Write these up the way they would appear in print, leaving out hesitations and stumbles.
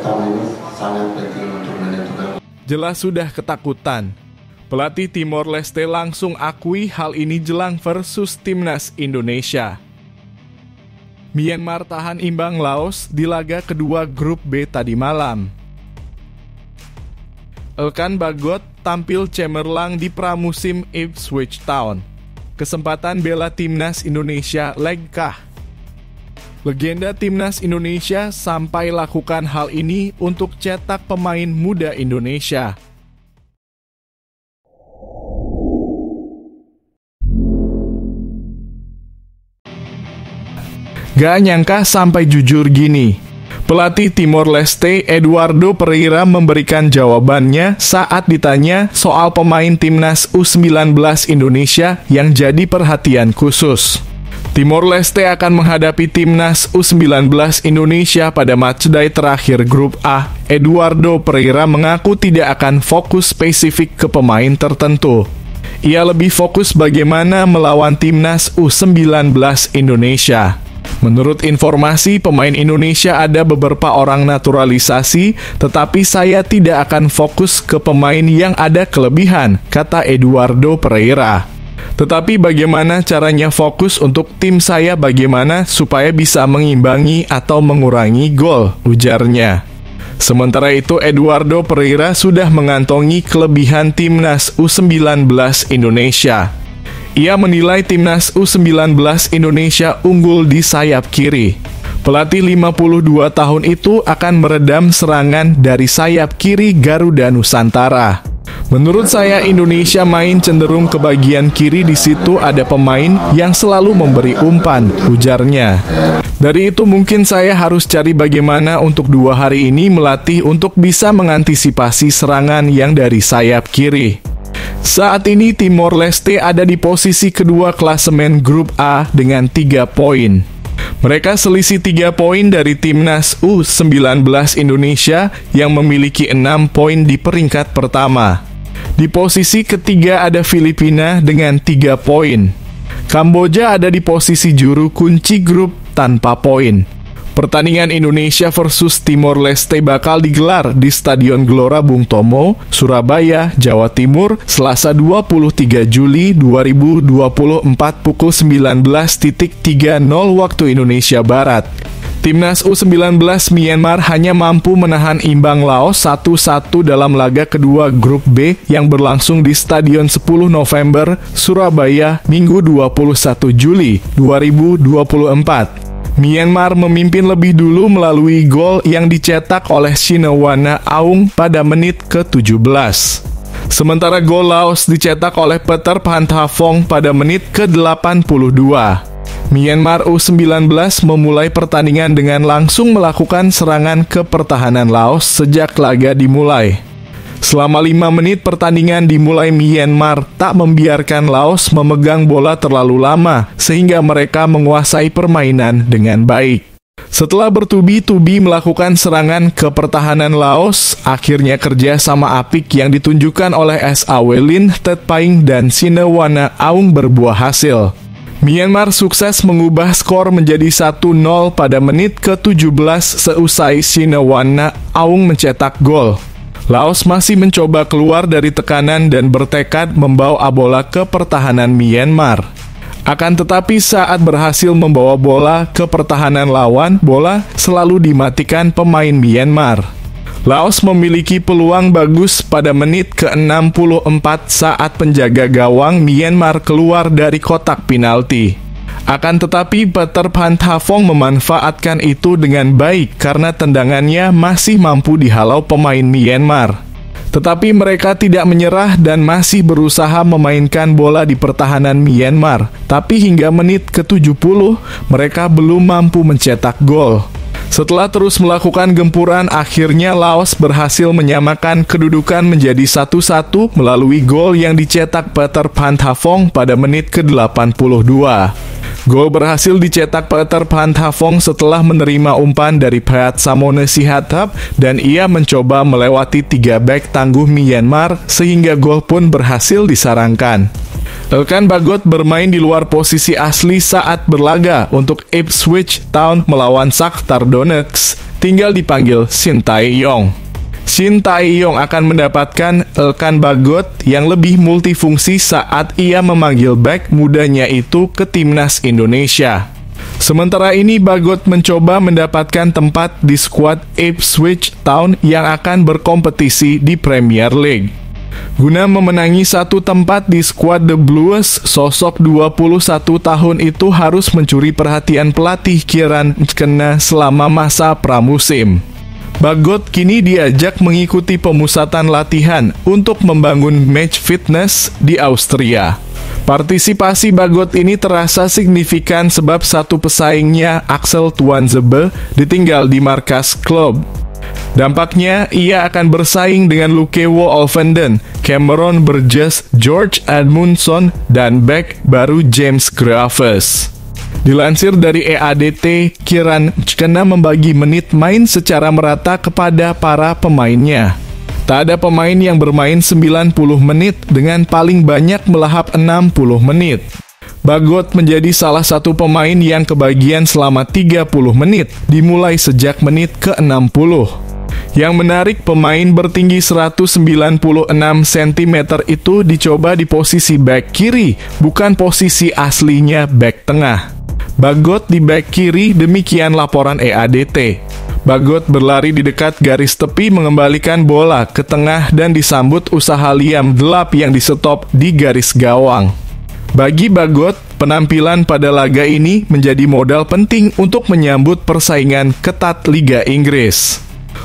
pertama ini sangat penting untuk menentukan. Jelas sudah ketakutan. Pelatih Timor Leste langsung akui hal ini jelang versus Timnas Indonesia. Myanmar tahan imbang Laos di laga kedua grup B tadi malam. Elkan Bagot tampil cemerlang di pramusim Ipswich Town. Kesempatan bela Timnas Indonesia legkah. Legenda Timnas Indonesia sampai lakukan hal ini untuk cetak pemain muda Indonesia. Gak nyangka sampai jujur gini. Pelatih Timor Leste Eduardo Pereira memberikan jawabannya saat ditanya soal pemain Timnas U19 Indonesia yang jadi perhatian khusus. Timor Leste akan menghadapi Timnas U19 Indonesia pada matchday terakhir grup A. Eduardo Pereira mengaku tidak akan fokus spesifik ke pemain tertentu. Ia lebih fokus bagaimana melawan Timnas U19 Indonesia. Menurut informasi, pemain Indonesia ada beberapa orang naturalisasi, tetapi saya tidak akan fokus ke pemain yang ada kelebihan, kata Eduardo Pereira. Tetapi bagaimana caranya fokus untuk tim saya, bagaimana supaya bisa mengimbangi atau mengurangi gol, ujarnya. Sementara itu, Eduardo Pereira sudah mengantongi kelebihan Timnas U19 Indonesia. Ia menilai Timnas U19 Indonesia unggul di sayap kiri. Pelatih 52 tahun itu akan meredam serangan dari sayap kiri Garuda Nusantara. Menurut saya Indonesia main cenderung ke bagian kiri, di situ ada pemain yang selalu memberi umpan, ujarnya. Dari itu mungkin saya harus cari bagaimana untuk 2 hari ini melatih untuk bisa mengantisipasi serangan yang dari sayap kiri. Saat ini Timor Leste ada di posisi kedua klasemen grup A dengan 3 poin. Mereka selisih 3 poin dari Timnas U19 Indonesia yang memiliki 6 poin di peringkat pertama. Di posisi ketiga ada Filipina dengan 3 poin. Kamboja ada di posisi juru kunci grup tanpa poin. Pertandingan Indonesia versus Timor Leste bakal digelar di Stadion Gelora Bung Tomo, Surabaya, Jawa Timur, Selasa 23 Juli 2024 pukul 19.30 waktu Indonesia Barat. Timnas U19 Myanmar hanya mampu menahan imbang Laos 1-1 dalam laga kedua grup B yang berlangsung di Stadion 10 November, Surabaya, Minggu 21 Juli 2024. Myanmar memimpin lebih dulu melalui gol yang dicetak oleh Shinawana Aung pada menit ke-17. Sementara gol Laos dicetak oleh Peter Panthavong pada menit ke-82. Myanmar U19 memulai pertandingan dengan langsung melakukan serangan ke pertahanan Laos sejak laga dimulai. Selama 5 menit pertandingan dimulai, Myanmar tak membiarkan Laos memegang bola terlalu lama, sehingga mereka menguasai permainan dengan baik. Setelah bertubi-tubi melakukan serangan ke pertahanan Laos, akhirnya kerja sama apik yang ditunjukkan oleh Awelin Tetpaing dan Shinawana Aung berbuah hasil. Myanmar sukses mengubah skor menjadi 1-0 pada menit ke-17 seusai Shinawana Aung mencetak gol. Laos masih mencoba keluar dari tekanan dan bertekad membawa bola ke pertahanan Myanmar. Akan tetapi saat berhasil membawa bola ke pertahanan lawan, bola selalu dimatikan pemain Myanmar. Laos memiliki peluang bagus pada menit ke-64 saat penjaga gawang Myanmar keluar dari kotak penalti. Akan tetapi Peter Panthavong memanfaatkan itu dengan baik karena tendangannya masih mampu dihalau pemain Myanmar. Tetapi mereka tidak menyerah dan masih berusaha memainkan bola di pertahanan Myanmar. Tapi hingga menit ke-70 mereka belum mampu mencetak gol. Setelah terus melakukan gempuran, akhirnya Laos berhasil menyamakan kedudukan menjadi 1-1 melalui gol yang dicetak Peter Panthavong pada menit ke-82. Gol berhasil dicetak Peter Panthavong setelah menerima umpan dari Phayat Samone Sihatap dan ia mencoba melewati 3 bek tangguh Myanmar sehingga gol pun berhasil disarangkan. Elkan Bagot bermain di luar posisi asli saat berlaga untuk Ipswich Town melawan Shakhtar Donetsk, tinggal dipanggil Shin Tae-yong. Shin Tae-yong akan mendapatkan Elkan Bagot yang lebih multifungsi saat ia memanggil bek mudanya itu ke timnas Indonesia. Sementara ini Bagot mencoba mendapatkan tempat di skuad Ipswich Town yang akan berkompetisi di Premier League. Guna memenangi satu tempat di skuad The Blues, sosok 21 tahun itu harus mencuri perhatian pelatih Kieran Kena selama masa pramusim. Bagot kini diajak mengikuti pemusatan latihan untuk membangun match fitness di Austria. Partisipasi Bagot ini terasa signifikan sebab satu pesaingnya, Axel Tuanzebe, ditinggal di markas klub. Dampaknya, ia akan bersaing dengan Lukewo Olvenden, Cameron Burgess, George Edmundson, dan bek baru James Graves. Dilansir dari EADT, Kieran Kena membagi menit main secara merata kepada para pemainnya. Tak ada pemain yang bermain 90 menit dengan paling banyak melahap 60 menit. Bagot menjadi salah satu pemain yang kebagian selama 30 menit, dimulai sejak menit ke-60. Yang menarik, pemain bertinggi 196 cm itu dicoba di posisi bek kiri, bukan posisi aslinya bek tengah. Bagot di bek kiri, demikian laporan EADT. Bagot berlari di dekat garis tepi mengembalikan bola ke tengah dan disambut usaha Liam Delap yang disetop di garis gawang. Bagi Bagot, penampilan pada laga ini menjadi modal penting untuk menyambut persaingan ketat Liga Inggris.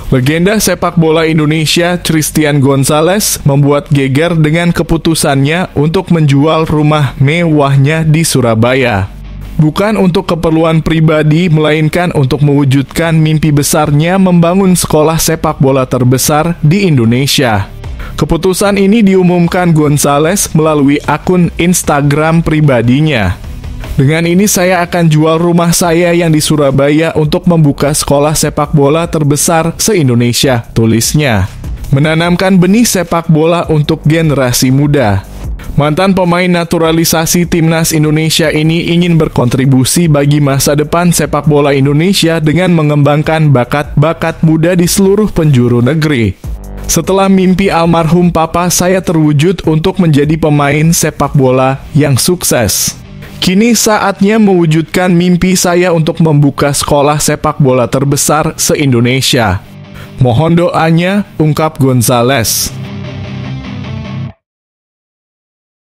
Legenda sepak bola Indonesia Christian Gonzalez membuat geger dengan keputusannya untuk menjual rumah mewahnya di Surabaya. Bukan untuk keperluan pribadi, melainkan untuk mewujudkan mimpi besarnya membangun sekolah sepak bola terbesar di Indonesia. Keputusan ini diumumkan Gonzalez melalui akun Instagram pribadinya. Dengan ini saya akan jual rumah saya yang di Surabaya untuk membuka sekolah sepak bola terbesar se-Indonesia, tulisnya. Menanamkan benih sepak bola untuk generasi muda. Mantan pemain naturalisasi timnas Indonesia ini ingin berkontribusi bagi masa depan sepak bola Indonesia dengan mengembangkan bakat-bakat muda di seluruh penjuru negeri. Setelah mimpi almarhum papa saya terwujud untuk menjadi pemain sepak bola yang sukses. Kini saatnya mewujudkan mimpi saya untuk membuka sekolah sepak bola terbesar se-Indonesia. Mohon doanya, ungkap Gonzalez.